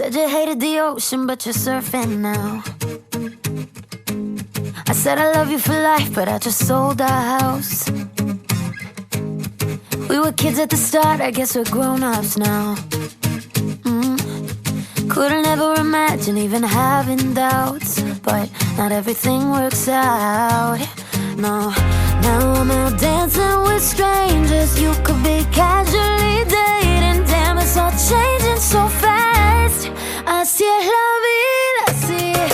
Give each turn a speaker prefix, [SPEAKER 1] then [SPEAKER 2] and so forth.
[SPEAKER 1] Said you hated the ocean, but you're surfing now. I said I love you for life, but I just sold our house. We were kids at the start, I guess we're grown-ups now. Couldn't ever imagine even having doubts, but not everything works out. No, now I'm out dancing with strangers. You could be casually dating. Damn, it's all changing so fast. Así es la vida, así.